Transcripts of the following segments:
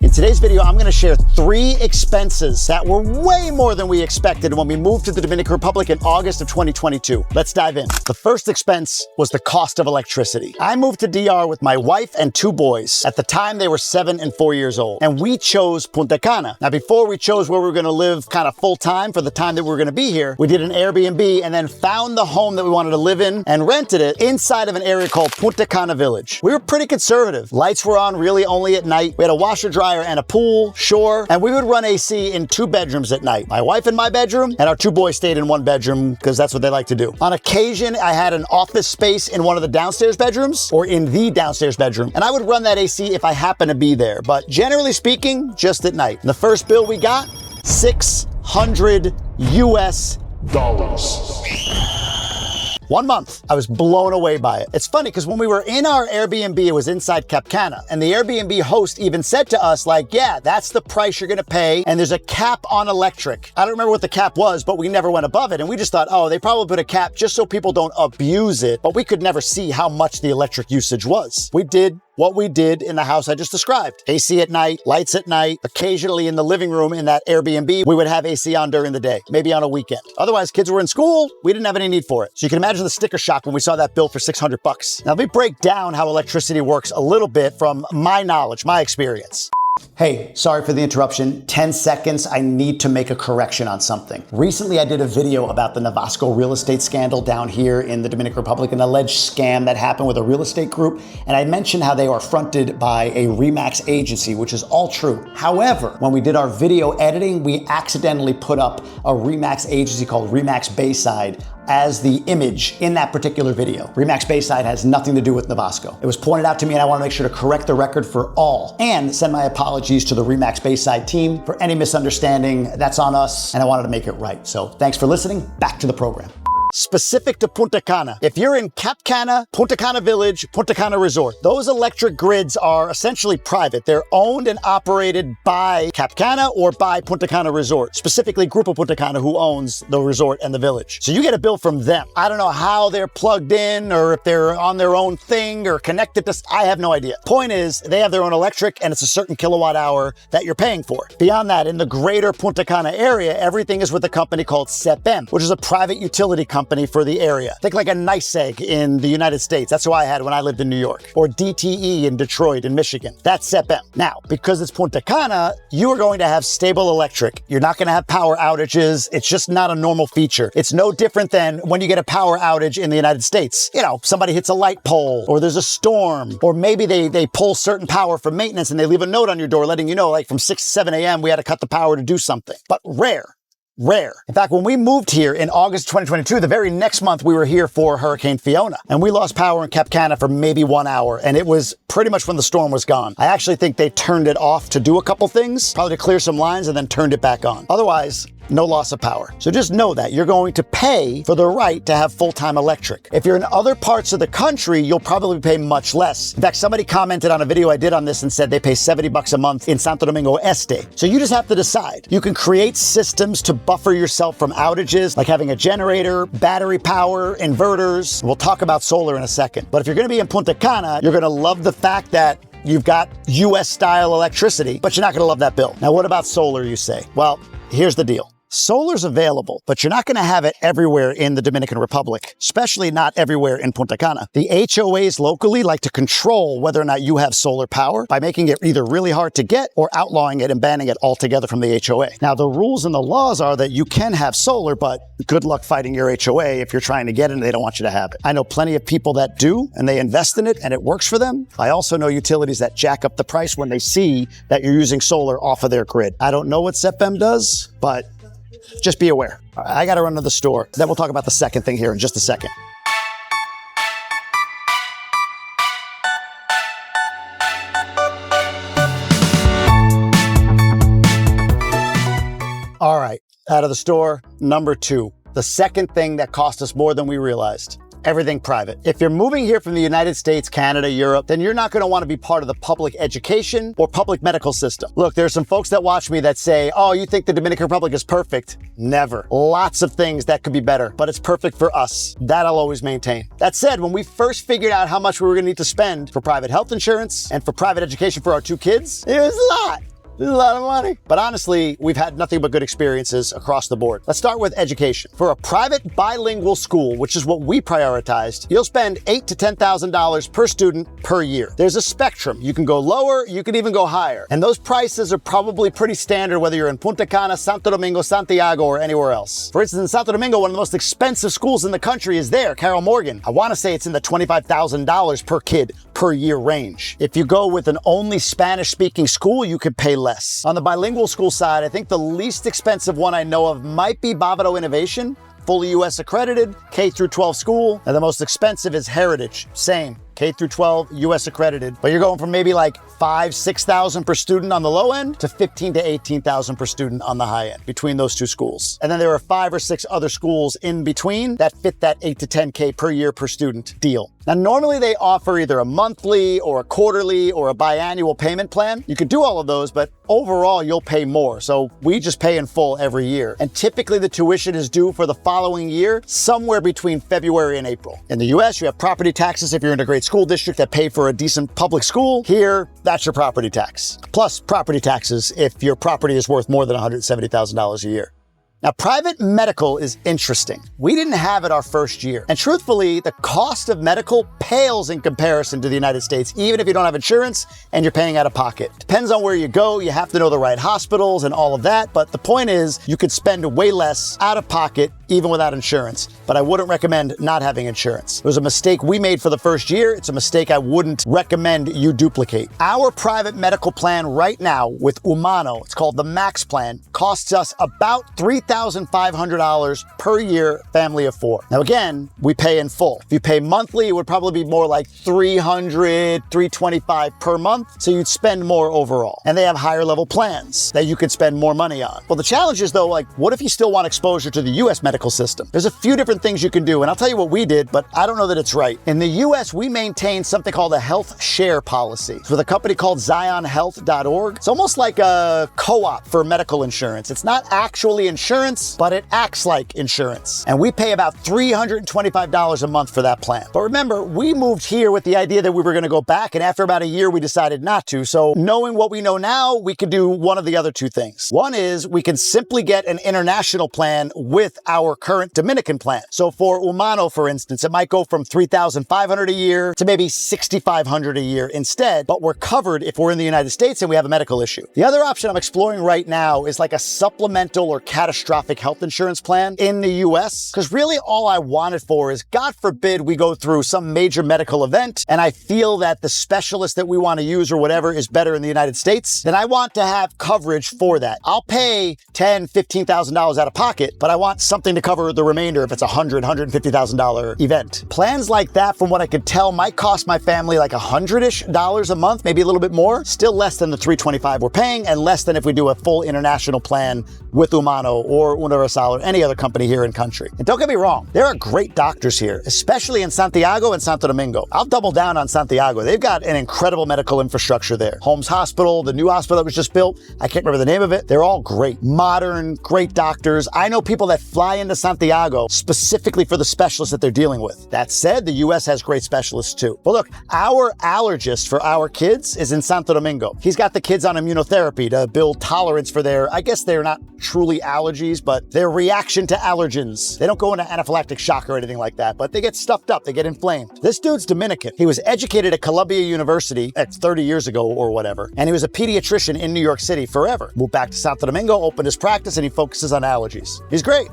In today's video, I'm gonna share 3 expenses that were way more than we expected when we moved to the Dominican Republic in August of 2022. Let's dive in. The first expense was the cost of electricity. I moved to DR with my wife and 2 boys. At the time, they were 7 and 4 years old, and we chose Punta Cana. Now, before we chose where we were gonna live kind of full-time for the time that we were gonna be here, we did an Airbnb and then found the home that we wanted to live in and rented it inside of an area called Punta Cana Village. We were pretty conservative. Lights were on really only at night. We had a washer dryer and a pool, sure, and we would run AC in 2 bedrooms at night. My wife in my bedroom, and our 2 boys stayed in 1 bedroom because that's what they like to do. On occasion, I had an office space in one of the downstairs bedrooms or in the downstairs bedroom, and I would run that AC if I happened to be there, but generally speaking, just at night. The first bill we got, $600 US. 1 month. I was blown away by it. It's funny because when we were in our Airbnb, it was inside Cap Cana, and the Airbnb host even said to us, like, yeah, that's the price you're gonna pay, and there's a cap on electric. I don't remember what the cap was, but we never went above it, and we just thought, oh, they probably put a cap just so people don't abuse it, but we could never see how much the electric usage was. We did what we did in the house I just described. AC at night, lights at night. Occasionally in the living room in that Airbnb, we would have AC on during the day, maybe on a weekend. Otherwise, kids were in school, we didn't have any need for it. So you can imagine the sticker shock when we saw that bill for $600. Now let me break down how electricity works a little bit from my knowledge, my experience. Hey, sorry for the interruption. 10 seconds, I need to make a correction on something. Recently, I did a video about the Navasco real estate scandal down here in the Dominican Republic, an alleged scam that happened with a real estate group, and I mentioned how they are fronted by a RE/MAX agency, which is all true. However, when we did our video editing, we accidentally put up a RE/MAX agency called RE/MAX Bayside as the image in that particular video. RE/MAX Bayside has nothing to do with Navasco. It was pointed out to me and I want to make sure to correct the record for all and send my apologies to the RE/MAX Bayside team for any misunderstanding. That's on us and I wanted to make it right. So thanks for listening. Back to the program. Specific to Punta Cana. If you're in Cap Cana, Punta Cana Village, Punta Cana Resort, those electric grids are essentially private. They're owned and operated by Cap Cana or by Punta Cana Resort, specifically Gruber Punta Cana, who owns the resort and the village. So you get a bill from them. I don't know how they're plugged in or if they're on their own thing or connected to, I have no idea. Point is, they have their own electric and it's a certain kilowatt hour that you're paying for. Beyond that, in the greater Punta Cana area, everything is with a company called SEPM, which is a private utility company for the area. Think like a NYSEG in the United States. That's who I had when I lived in New York. Or DTE in Detroit in Michigan. That's SEPM. Now, because it's Punta Cana, you are going to have stable electric. You're not going to have power outages. It's just not a normal feature. It's no different than when you get a power outage in the United States. You know, somebody hits a light pole or there's a storm or maybe they pull certain power for maintenance and they leave a note on your door letting you know, like from 6 to 7 a.m. we had to cut the power to do something. But rare. In fact, when we moved here in August 2022, the very next month we were here for Hurricane Fiona and we lost power in Cap Cana for maybe 1 hour and it was pretty much when the storm was gone. I actually think they turned it off to do a couple things, probably to clear some lines and then turned it back on. Otherwise, no loss of power. So just know that you're going to pay for the right to have full-time electric. If you're in other parts of the country, you'll probably pay much less. In fact, somebody commented on a video I did on this and said they pay $70 a month in Santo Domingo Este. So you just have to decide. You can create systems to buffer yourself from outages, like having a generator, battery power, inverters. We'll talk about solar in a second. But if you're gonna be in Punta Cana, you're gonna love the fact that you've got US-style electricity, but you're not gonna love that bill. Now, what about solar, you say? Well, here's the deal. Solar's available, but you're not going to have it everywhere in the Dominican Republic, especially not everywhere in Punta Cana. The HOAs locally like to control whether or not you have solar power by making it either really hard to get or outlawing it and banning it altogether from the HOA. Now, the rules and the laws are that you can have solar, but good luck fighting your HOA if you're trying to get it and they don't want you to have it. I know plenty of people that do, and they invest in it, and it works for them. I also know utilities that jack up the price when they see that you're using solar off of their grid. I don't know what SEPM does, but just be aware. I got to run to the store. Then we'll talk about the second thing here in just a second. All right, out of the store, number 2. The second thing that cost us more than we realized. Everything private. If you're moving here from the United States, Canada, Europe, then you're not going to want to be part of the public education or public medical system. Look, there's some folks that watch me that say, oh, you think the Dominican Republic is perfect? Never. Lots of things that could be better, but it's perfect for us. That I'll always maintain. That said, when we first figured out how much we were going to need to spend for private health insurance and for private education for our 2 kids, it was a lot. This is a lot of money. But honestly, we've had nothing but good experiences across the board. Let's start with education. For a private bilingual school, which is what we prioritized, you'll spend $8,000 to $10,000 per student per year. There's a spectrum. You can go lower, you can even go higher. And those prices are probably pretty standard whether you're in Punta Cana, Santo Domingo, Santiago, or anywhere else. For instance, in Santo Domingo, one of the most expensive schools in the country is there, Carol Morgan. I want to say it's in the $25,000 per kid per year range. If you go with an only Spanish-speaking school, you could pay less. On the bilingual school side, I think the least expensive one I know of might be Bavaro Innovation, fully US accredited, K through 12 school. And the most expensive is Heritage, same. K through 12, US accredited. But you're going from maybe like $5,000, $6,000 per student on the low end to $15,000 to $18,000 per student on the high end between those two schools. And then there are 5 or 6 other schools in between that fit that 8 to 10K per year per student deal. Now, normally they offer either a monthly or a quarterly or a biannual payment plan. You could do all of those, but overall you'll pay more. So we just pay in full every year. And typically the tuition is due for the following year, somewhere between February and April. In the US, you have property taxes if you're in a great school district that pay for a decent public school. Here, that's your property tax. Plus property taxes if your property is worth more than $170,000 a year. Now, private medical is interesting. We didn't have it our first year. And truthfully, the cost of medical pales in comparison to the United States, even if you don't have insurance and you're paying out of pocket. Depends on where you go. You have to know the right hospitals and all of that. But the point is, you could spend way less out of pocket, even without insurance. But I wouldn't recommend not having insurance. It was a mistake we made for the first year. It's a mistake I wouldn't recommend you duplicate. Our private medical plan right now with Umano, it's called the Max Plan, costs us about $3,500 per year, family of 4. Now again, we pay in full. If you pay monthly, it would probably be more like $300, $325 per month. So you'd spend more overall. And they have higher level plans that you could spend more money on. Well, the challenge is though, like, what if you still want exposure to the US medical system? There's a few different things you can do. And I'll tell you what we did, but I don't know that it's right. In the US, we maintain something called a health share policy. It's with a company called zionhealth.org. It's almost like a co-op for medical insurance. It's not actually insurance, but it acts like insurance. And we pay about $325 a month for that plan. But remember, we moved here with the idea that we were going to go back, and after about a year, we decided not to. So knowing what we know now, we could do one of the other two things. One is we can simply get an international plan with our current Dominican plan. So for Umano, for instance, it might go from $3,500 a year to maybe $6,500 a year instead, but we're covered if we're in the United States and we have a medical issue. The other option I'm exploring right now is like a supplemental or catastrophic health insurance plan in the US, because really all I want it for is, God forbid we go through some major medical event and I feel that the specialist that we want to use or whatever is better in the United States, then I want to have coverage for that. I'll pay $10,000, $15,000 out of pocket, but I want something to cover the remainder if it's $100,000, $150,000 event. Plans like that, from what I could tell, might cost my family like $100-ish a month, maybe a little bit more. Still less than the $325 we're paying, and less than if we do a full international plan with Umano or Universal or any other company here in country. And don't get me wrong, there are great doctors here, especially in Santiago and Santo Domingo. I'll double down on Santiago. They've got an incredible medical infrastructure there. Holmes Hospital, the new hospital that was just built, I can't remember the name of it. They're all great, modern, great doctors. I know people that fly into Santiago specifically for the specialists that they're dealing with. That said, the US has great specialists too. But look, our allergist for our kids is in Santo Domingo. He's got the kids on immunotherapy to build tolerance for their, I guess they're not truly allergies, but their reaction to allergens. They don't go into anaphylactic shock or anything like that, but they get stuffed up, they get inflamed. This dude's Dominican. He was educated at Columbia University 30 years ago or whatever, and he was a pediatrician in New York City forever. Moved back to Santo Domingo, opened his practice, and he focuses on allergies. He's great.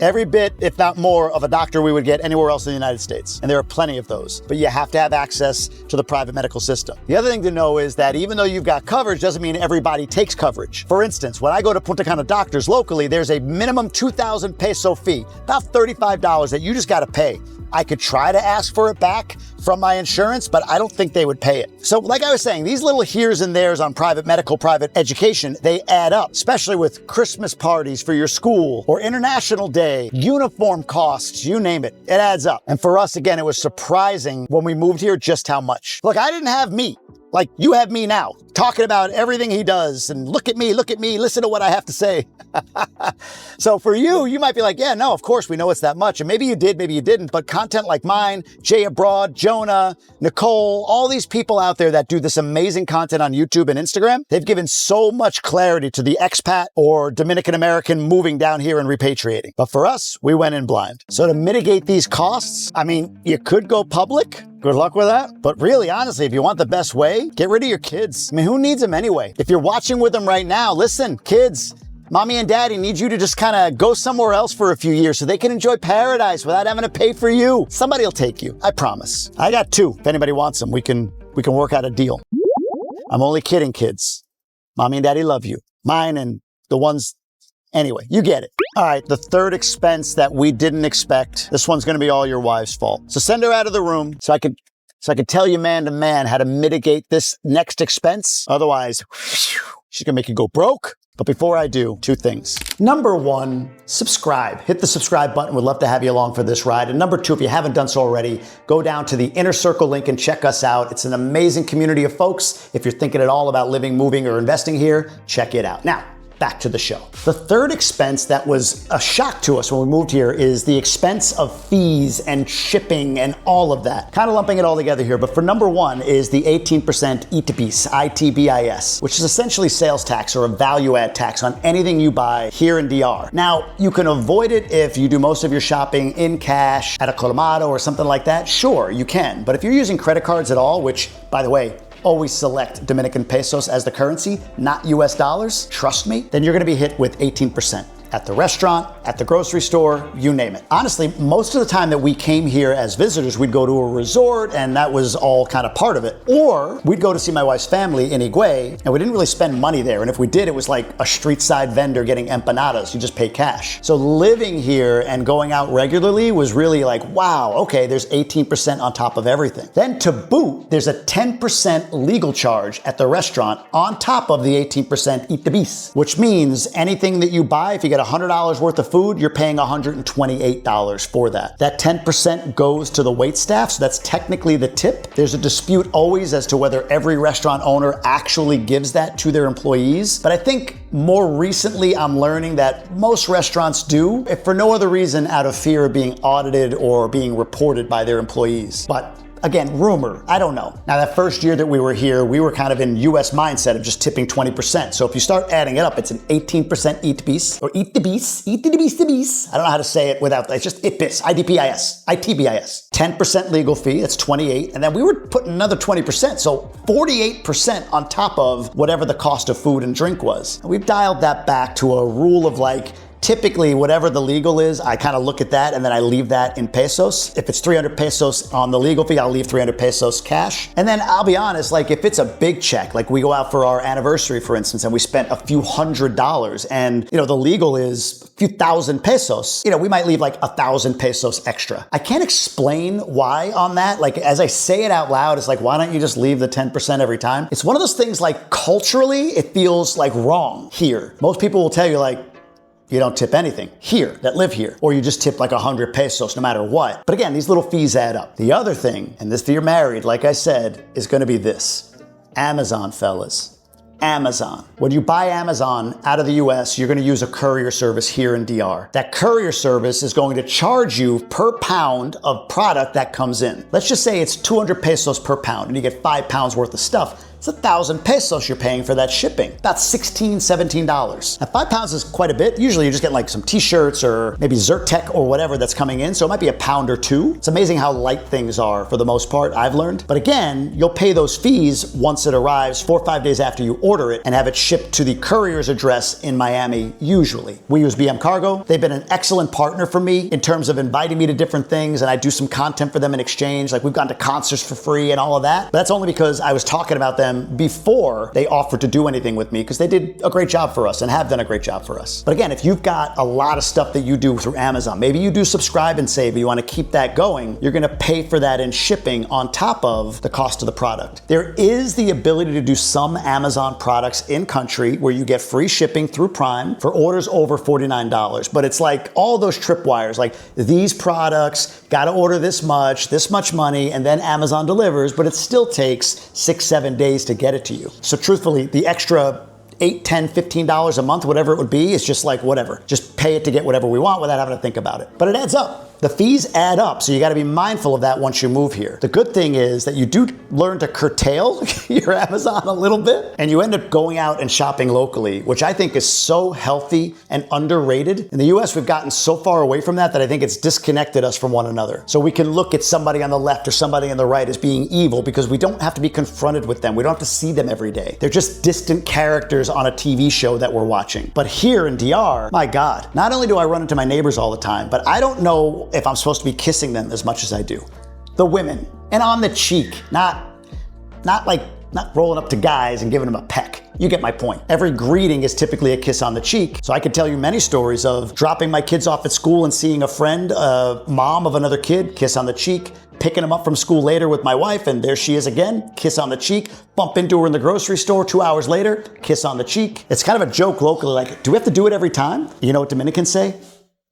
Every bit, if not more, of a doctor we would get anywhere else in the United States. And there are plenty of those. But you have to have access to the private medical system. The other thing to know is that even though you've got coverage, doesn't mean everybody takes coverage. For instance, when I go to Punta Cana doctors locally, there's a minimum 2,000 peso fee, about $35 that you just got to pay. I could try to ask for it back from my insurance, but I don't think they would pay it. So like I was saying, these little heres and theres on private medical, private education, they add up, especially with Christmas parties for your school or International Day, uniform costs, you name it, it adds up. And for us, again, it was surprising when we moved here just how much. Look, I didn't have meat. Like you have me now, talking about everything he does and look at me, listen to what I have to say. So for you might be like, yeah, no, of course we know it's that much. And maybe you did, maybe you didn't, but content like mine, Jay Abroad, Jonah, Nicole, all these people out there that do this amazing content on YouTube and Instagram, they've given so much clarity to the expat or Dominican American moving down here and repatriating. But for us, we went in blind. So to mitigate these costs, I mean, you could go public. Good luck with that. But really, honestly, if you want the best way, get rid of your kids. I mean, who needs them anyway? If you're watching with them right now, listen, kids, mommy and daddy need you to just kind of go somewhere else for a few years so they can enjoy paradise without having to pay for you. Somebody will take you. I promise. I got 2. If anybody wants them, we can work out a deal. I'm only kidding, kids. Mommy and daddy love you. Mine and the ones, anyway, you get it. All right, the third expense that we didn't expect. This one's gonna be all your wife's fault. So send her out of the room so I could tell you man to man how to mitigate this next expense. Otherwise, she's gonna make you go broke. But before I do, 2 things. Number 1, subscribe. Hit the subscribe button. We'd love to have you along for this ride. And number 2, if you haven't done so already, go down to the Inner Circle link and check us out. It's an amazing community of folks. If you're thinking at all about living, moving, or investing here, check it out. Now, back to the show. The third expense that was a shock to us when we moved here is the expense of fees and shipping and all of that. Kind of lumping it all together here, but for number 1 is the 18% ITBIS, ITBIS, which is essentially sales tax or a value add tax on anything you buy here in DR. Now, you can avoid it if you do most of your shopping in cash at a Colomado or something like that. Sure, you can. But if you're using credit cards at all, which, by the way, always select Dominican pesos as the currency, not US dollars, trust me, then you're gonna be hit with 18%. At the restaurant, at the grocery store, you name it. Honestly, most of the time that we came here as visitors, we'd go to a resort and that was all kind of part of it. Or we'd go to see my wife's family in Higuay and we didn't really spend money there. And if we did, it was like a street side vendor getting empanadas. You just pay cash. So living here and going out regularly was really like, wow, okay, there's 18% on top of everything. Then to boot, there's a 10% legal charge at the restaurant on top of the 18% ITBIS, which means anything that you buy, if you get $100 worth of food, you're paying $128 for that. That 10% goes to the wait staff, so that's technically the tip. There's a dispute always as to whether every restaurant owner actually gives that to their employees, but I think more recently I'm learning that most restaurants do, if for no other reason out of fear of being audited or being reported by their employees. But again, rumor, I don't know. Now that first year that we were here, we were kind of in US mindset of just tipping 20%. So if you start adding it up, it's an 18% ITBIS, or ITBIS. I don't know how to say it without, it's just ITBIS, ITBIS. 10% legal fee, that's 28. And then we were putting another 20%, so 48% on top of whatever the cost of food and drink was. And we've dialed that back to a rule of like, typically, whatever the legal is, I kind of look at that and then I leave that in pesos. If it's 300 pesos on the legal fee, I'll leave 300 pesos cash. And then I'll be honest, like if it's a big check, like we go out for our anniversary, for instance, and we spent a few $100s and, the legal is a few thousand pesos, we might leave like 1,000 pesos extra. I can't explain why on that. Like as I say it out loud, it's like, why don't you just leave the 10% every time? It's one of those things like culturally, it feels like wrong here. Most people will tell you like, you don't tip anything here that live here, or you just tip like 100 pesos no matter what. But again, these little fees add up. The other thing, and this if you're married, like I said, is gonna be this. Amazon, fellas. Amazon. When you buy Amazon out of the US, you're gonna use a courier service here in DR. That courier service is going to charge you per pound of product that comes in. Let's just say it's 200 pesos per pound and you get 5 pounds worth of stuff. It's 1,000 pesos you're paying for that shipping. About $16, $17. Now 5 pounds is quite a bit. Usually you're just getting like some t-shirts or maybe Zyrtec or whatever that's coming in. So it might be a pound or 2. It's amazing how light things are for the most part, I've learned. But again, you'll pay those fees once it arrives 4 or 5 days after you order it and have it shipped to the courier's address in Miami, usually. We use BM Cargo. They've been an excellent partner for me in terms of inviting me to different things and I do some content for them in exchange. Like we've gone to concerts for free and all of that. But that's only because I was talking about them before they offered to do anything with me because they did a great job for us and have done a great job for us. But again, if you've got a lot of stuff that you do through Amazon, maybe you do subscribe and save, but you want to keep that going, you're going to pay for that in shipping on top of the cost of the product. There is the ability to do some Amazon products in country where you get free shipping through Prime for orders over $49, but it's like all those tripwires, like these products, gotta order this much money, and then Amazon delivers, but it still takes 6-7 days ways to get it to you. So truthfully, the extra $8, $10, $15 a month, whatever it would be, is just like whatever. Just pay it to get whatever we want without having to think about it. But it adds up. The fees add up, so you gotta be mindful of that once you move here. The good thing is that you do learn to curtail your Amazon a little bit, and you end up going out and shopping locally, which I think is so healthy and underrated. In the US, we've gotten so far away from that I think it's disconnected us from one another. So we can look at somebody on the left or somebody on the right as being evil because we don't have to be confronted with them. We don't have to see them every day. They're just distant characters on a TV show that we're watching. But here in DR, my God, not only do I run into my neighbors all the time, but I don't know if I'm supposed to be kissing them as much as I do. The women, and on the cheek, not rolling up to guys and giving them a peck. You get my point. Every greeting is typically a kiss on the cheek. So I could tell you many stories of dropping my kids off at school and seeing a friend, a mom of another kid, kiss on the cheek, picking them up from school later with my wife, and there she is again, kiss on the cheek, bump into her in the grocery store 2 hours later, kiss on the cheek. It's kind of a joke locally, like, do we have to do it every time? You know what Dominicans say?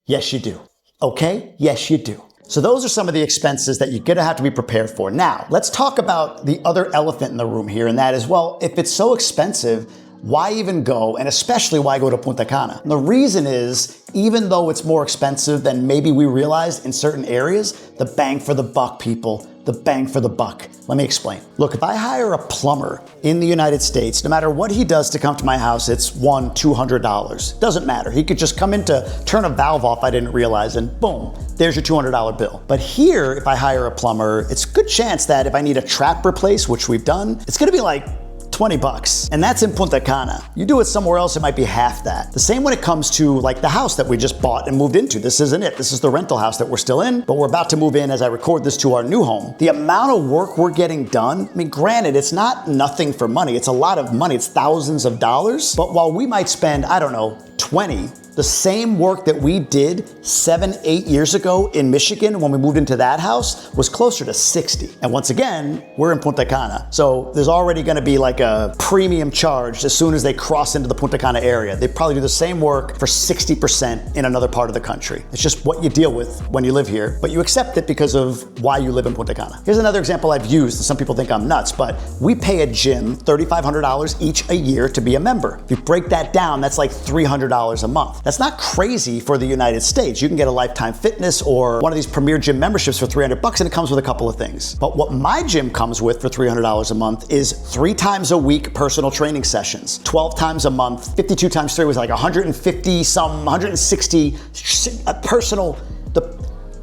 Yes, you do. Okay? Yes, you do. So those are some of the expenses that you're gonna have to be prepared for. Now, let's talk about the other elephant in the room here, and that is, well, if it's so expensive, why even go? And especially why go to Punta Cana? And the reason is, even though it's more expensive than maybe we realized in certain areas, the bang for the buck, people, the bang for the buck. Let me explain. Look, if I hire a plumber in the United States, no matter what he does to come to my house, it's $200. Doesn't matter. He could just come in to turn a valve off I didn't realize, and boom, there's your $200 bill. But here, if I hire a plumber, it's a good chance that if I need a trap replaced, which we've done, it's gonna be like $20. And that's in Punta Cana. You do it somewhere else, it might be half that. The same when it comes to like the house that we just bought and moved into. This isn't it. This is the rental house that we're still in, but we're about to move in as I record this to our new home. The amount of work we're getting done, I mean, granted, it's not nothing for money. It's a lot of money. It's thousands of dollars. But while we might spend, I don't know, 20, the same work that we did 7, 8 years ago in Michigan when we moved into that house was closer to 60. And once again, we're in Punta Cana. So there's already gonna be like a premium charge as soon as they cross into the Punta Cana area. They probably do the same work for 60% in another part of the country. It's just what you deal with when you live here, but you accept it because of why you live in Punta Cana. Here's another example I've used. Some people think I'm nuts, but we pay a gym $3,500 each a year to be a member. If you break that down, that's like $300 a month. That's not crazy for the United States. You can get a Lifetime Fitness or one of these premier gym memberships for $300 and it comes with a couple of things. But what my gym comes with for $300 a month is 3 times a week personal training sessions, 12 times a month, 52 times 3 was like 160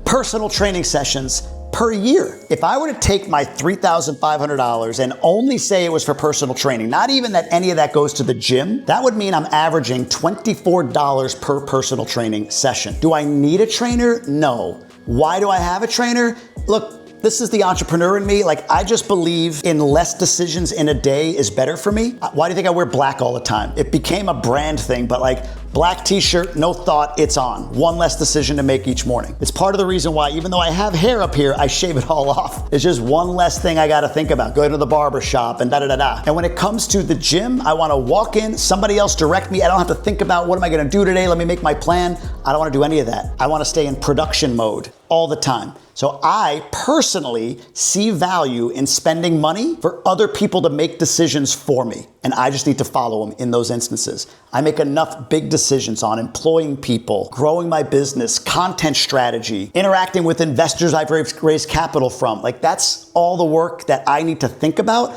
personal training sessions per year. If I were to take my $3,500 and only say it was for personal training, not even that any of that goes to the gym, that would mean I'm averaging $24 per personal training session. Do I need a trainer? No. Why do I have a trainer? Look, this is the entrepreneur in me. Like, I just believe in less decisions in a day is better for me. Why do you think I wear black all the time? It became a brand thing, but like, black t-shirt, no thought, it's on. One less decision to make each morning. It's part of the reason why, even though I have hair up here, I shave it all off. It's just one less thing I gotta think about. Go to the barber shop and da-da-da-da. And when it comes to the gym, I wanna walk in, somebody else direct me. I don't have to think about what am I gonna do today? Let me make my plan. I don't wanna do any of that. I wanna stay in production mode all the time. So I personally see value in spending money for other people to make decisions for me. And I just need to follow them in those instances. I make enough big decisions on employing people, growing my business, content strategy, interacting with investors I've raised capital from. Like, that's all the work that I need to think about.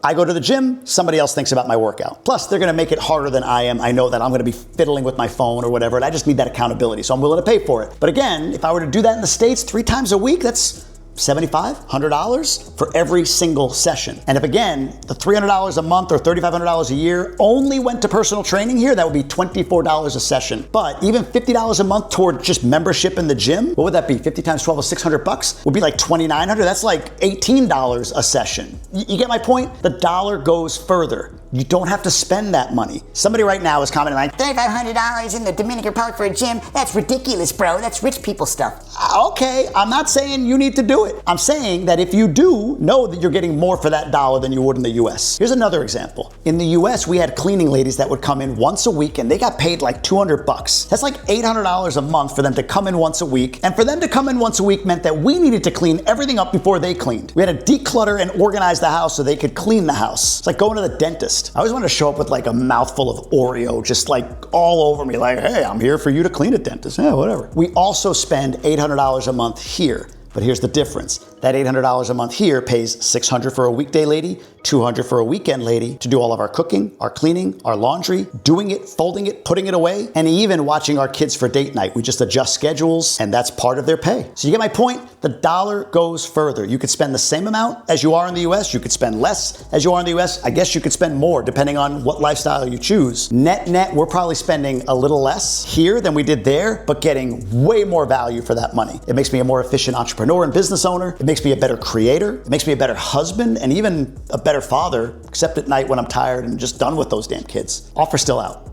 I go to the gym, somebody else thinks about my workout. Plus, they're gonna make it harder than I am. I know that I'm gonna be fiddling with my phone or whatever, and I just need that accountability, so I'm willing to pay for it. But again, if I were to do that in the States 3 times a week, that's $75, $100 for every single session. And if again, the $300 a month or $3,500 a year only went to personal training here, that would be $24 a session. But even $50 a month toward just membership in the gym, what would that be? 50 times 12 is $600, would be like $2,900. That's like $18 a session. You get my point? The dollar goes further. You don't have to spend that money. Somebody right now is commenting like, $3,500 in the Dominican Republic for a gym? That's ridiculous, bro. That's rich people stuff. Okay, I'm not saying you need to do it. I'm saying that if you do, know that you're getting more for that dollar than you would in the US. Here's another example. In the US, we had cleaning ladies that would come in once a week and they got paid like $200. That's like $800 a month for them to come in once a week. And for them to come in once a week meant that we needed to clean everything up before they cleaned. We had to declutter and organize the house so they could clean the house. It's like going to the dentist. I always want to show up with like a mouthful of Oreo, just like all over me, like, hey, I'm here for you to clean it, dentist. Yeah, whatever. We also spend $800 a month here. But here's the difference. That $800 a month here pays $600 for a weekday lady, $200 for a weekend lady to do all of our cooking, our cleaning, our laundry, doing it, folding it, putting it away, and even watching our kids for date night. We just adjust schedules, and that's part of their pay. So you get my point? The dollar goes further. You could spend the same amount as you are in the US. You could spend less as you are in the US. I guess you could spend more depending on what lifestyle you choose. Net, we're probably spending a little less here than we did there, but getting way more value for that money. It makes me a more efficient entrepreneur and business owner. It makes me a better creator. It makes me a better husband and even a better father, except at night when I'm tired and just done with those damn kids. Offer still out.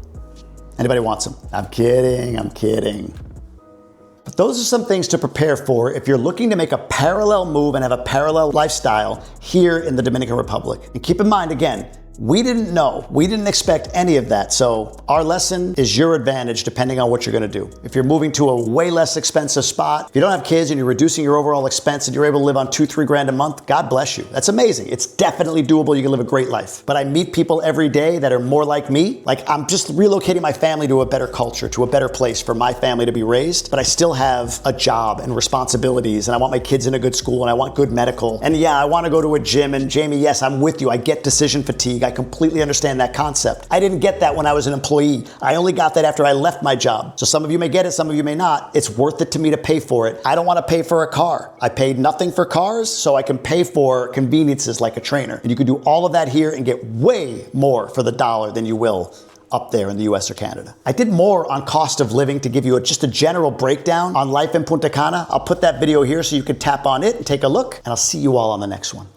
Anybody wants them? I'm kidding. But those are some things to prepare for if you're looking to make a parallel move and have a parallel lifestyle here in the Dominican Republic. And keep in mind, again, we didn't know. We didn't expect any of that. So our lesson is your advantage depending on what you're going to do. If you're moving to a way less expensive spot, if you don't have kids and you're reducing your overall expense and you're able to live on $2-3 grand a month, God bless you. That's amazing. It's definitely doable. You can live a great life. But I meet people every day that are more like me. Like I'm just relocating my family to a better culture, to a better place for my family to be raised. But I still have a job and responsibilities and I want my kids in a good school and I want good medical. And yeah, I want to go to a gym. And Jamie, yes, I'm with you. I get decision fatigue. I completely understand that concept. I didn't get that when I was an employee. I only got that after I left my job. So some of you may get it, some of you may not. It's worth it to me to pay for it. I don't want to pay for a car. I paid nothing for cars, so I can pay for conveniences like a trainer. And you can do all of that here and get way more for the dollar than you will up there in the US or Canada. I did more on cost of living to give you just a general breakdown on life in Punta Cana. I'll put that video here so you can tap on it and take a look, and I'll see you all on the next one.